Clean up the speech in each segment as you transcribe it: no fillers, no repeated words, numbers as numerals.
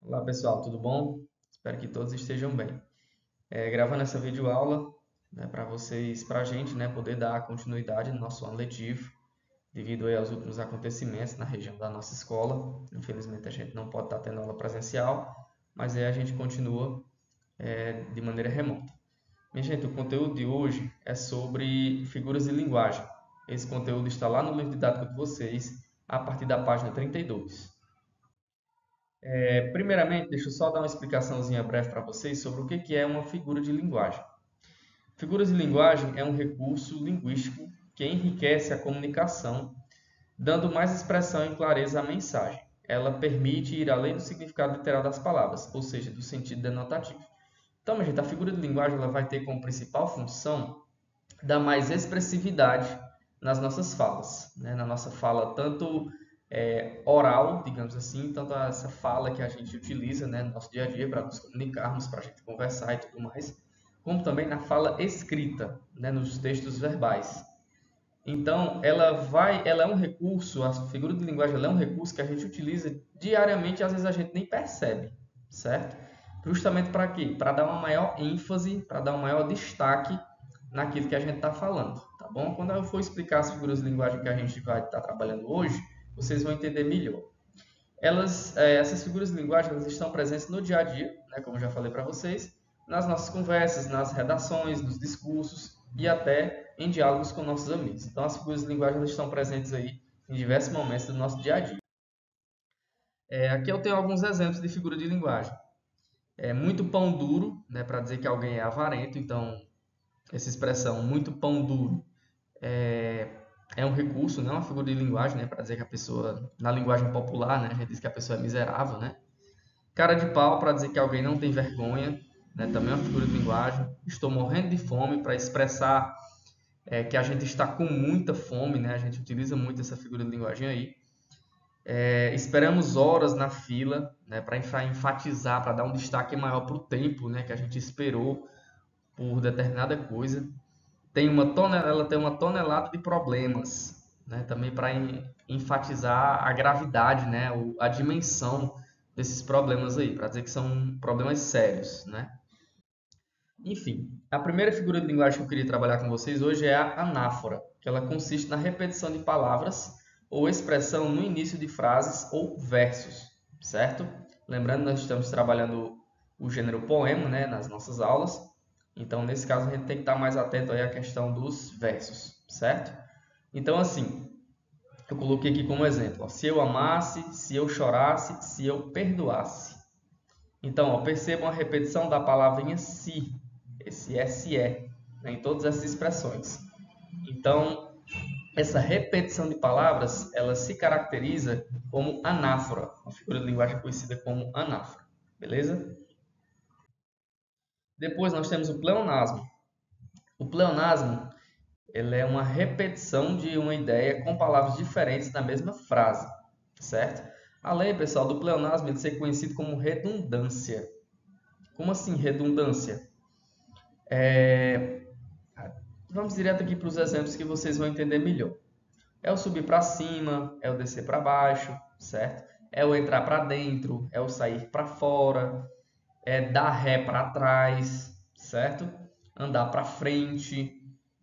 Olá pessoal, tudo bom? Espero que todos estejam bem. Gravando essa videoaula, né, para vocês, para a gente, né, poder dar continuidade no nosso ano letivo, devido aí aos últimos acontecimentos na região da nossa escola. Infelizmente a gente não pode estar tendo aula presencial, mas aí a gente continua de maneira remota. Minha gente, o conteúdo de hoje é sobre figuras de linguagem. Esse conteúdo está lá no livro didático de vocês, a partir da página 32. Primeiramente, deixa eu só dar uma explicaçãozinha breve para vocês sobre o que é uma figura de linguagem. Figuras de linguagem é um recurso linguístico que enriquece a comunicação, dando mais expressão e clareza à mensagem. Ela permite ir além do significado literal das palavras, ou seja, do sentido denotativo. Então, gente, a figura de linguagem ela vai ter como principal função dar mais expressividade nas nossas falas, né? Na nossa fala tanto oral, digamos assim, tanto essa fala que a gente utiliza, né, no nosso dia a dia para nos comunicarmos, para a gente conversar e tudo mais, como também na fala escrita, né, nos textos verbais. Então, ela é um recurso, a figura de linguagem ela é um recurso que a gente utiliza diariamente, e às vezes a gente nem percebe, certo? Justamente para quê? Para dar uma maior ênfase, para dar um maior destaque naquilo que a gente está falando, tá bom? Quando eu for explicar as figuras de linguagem que a gente vai estar trabalhando hoje, vocês vão entender melhor. Essas figuras de linguagem elas estão presentes no dia a dia, né, como eu já falei para vocês, nas nossas conversas, nas redações, nos discursos e até em diálogos com nossos amigos. Então, as figuras de linguagem elas estão presentes aí em diversos momentos do nosso dia a dia. Aqui eu tenho alguns exemplos de figura de linguagem. Muito pão duro, né, para dizer que alguém é avarento. Então, essa expressão muito pão duro é, é um recurso, não é uma figura de linguagem, né, para dizer que a pessoa, na linguagem popular, né, a gente diz que a pessoa é miserável, né? Cara de pau para dizer que alguém não tem vergonha, né? Também é uma figura de linguagem. Estou morrendo de fome para expressar que a gente está com muita fome, né? A gente utiliza muito essa figura de linguagem aí. Esperamos horas na fila, né? Para enfatizar, para dar um destaque maior para o tempo, né? Que a gente esperou por determinada coisa. Ela tem uma tonelada de problemas, né? Também para enfatizar a gravidade, né? A dimensão desses problemas aí, para dizer que são problemas sérios, né? Enfim, a primeira figura de linguagem que eu queria trabalhar com vocês hoje é a anáfora, que ela consiste na repetição de palavras ou expressão no início de frases ou versos, certo? Lembrando, nós estamos trabalhando o gênero poema, né, nas nossas aulas. Então, nesse caso, a gente tem que estar mais atento aí à questão dos versos, certo? Então, assim, eu coloquei aqui como exemplo, ó, se eu amasse, se eu chorasse, se eu perdoasse. Então, ó, percebam a repetição da palavrinha se, esse se, né, em todas essas expressões. Então, essa repetição de palavras, ela se caracteriza como anáfora, uma figura de linguagem conhecida como anáfora, beleza? Depois nós temos o pleonasmo. O pleonasmo, ele é uma repetição de uma ideia com palavras diferentes na mesma frase, certo? Além, pessoal, do pleonasmo ele ser conhecido como redundância. Como assim redundância? Vamos direto aqui para os exemplos que vocês vão entender melhor. É o subir para cima, é o descer para baixo, certo? É o entrar para dentro, é o sair para fora, é dar ré para trás, certo? Andar para frente.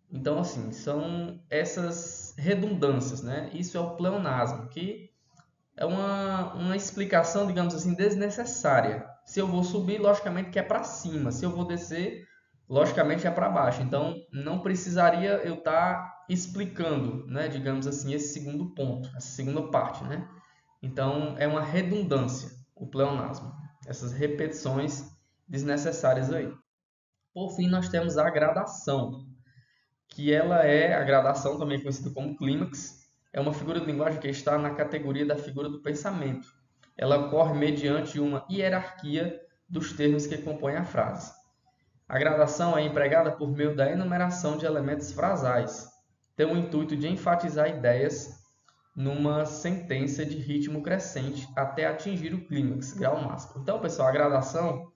Então, assim, são essas redundâncias, né? Isso é o pleonasmo, que é uma explicação, digamos assim, desnecessária. Se eu vou subir, logicamente que é para cima. Se eu vou descer, logicamente é para baixo. Então, não precisaria eu estar explicando, né, digamos assim, esse segundo ponto, essa segunda parte, né? Então, é uma redundância, o pleonasmo. Essas repetições desnecessárias aí. Por fim, nós temos a gradação, que ela é a gradação, também conhecida como clímax, é uma figura de linguagem que está na categoria da figura do pensamento. Ela ocorre mediante uma hierarquia dos termos que compõem a frase. A gradação é empregada por meio da enumeração de elementos frasais. Tem o intuito de enfatizar ideias numa sentença de ritmo crescente até atingir o clímax, grau máximo. Então, pessoal, a gradação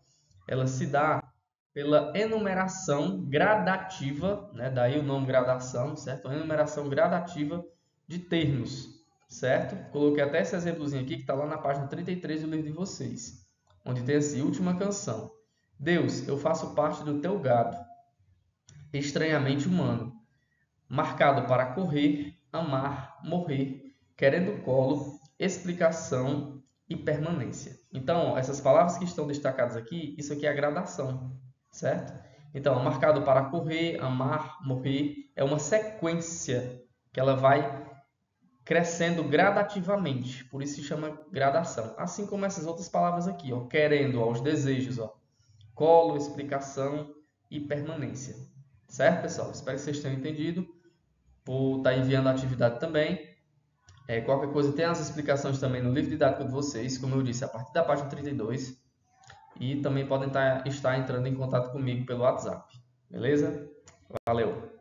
ela se dá pela enumeração gradativa, né? Daí o nome gradação, certo? A enumeração gradativa de termos, certo? Coloquei até esse exemplozinho aqui que está lá na página 33 do livro de vocês. onde tem assim, última canção. Deus, eu faço parte do teu gado, estranhamente humano, marcado para correr, amar, morrer, querendo colo, explicação e permanência. Então, essas palavras que estão destacadas aqui, isso aqui é a gradação, certo? Então, marcado para correr, amar, morrer, é uma sequência que ela vai crescendo gradativamente, por isso se chama gradação. Assim como essas outras palavras aqui, ó, querendo, ó, os desejos, ó, colo, explicação e permanência. Certo, pessoal? Espero que vocês tenham entendido. Vou estar enviando a atividade também. Qualquer coisa, tem as explicações também no livro didático de vocês, como eu disse, a partir da página 32. E também podem estar entrando em contato comigo pelo WhatsApp. Beleza? Valeu!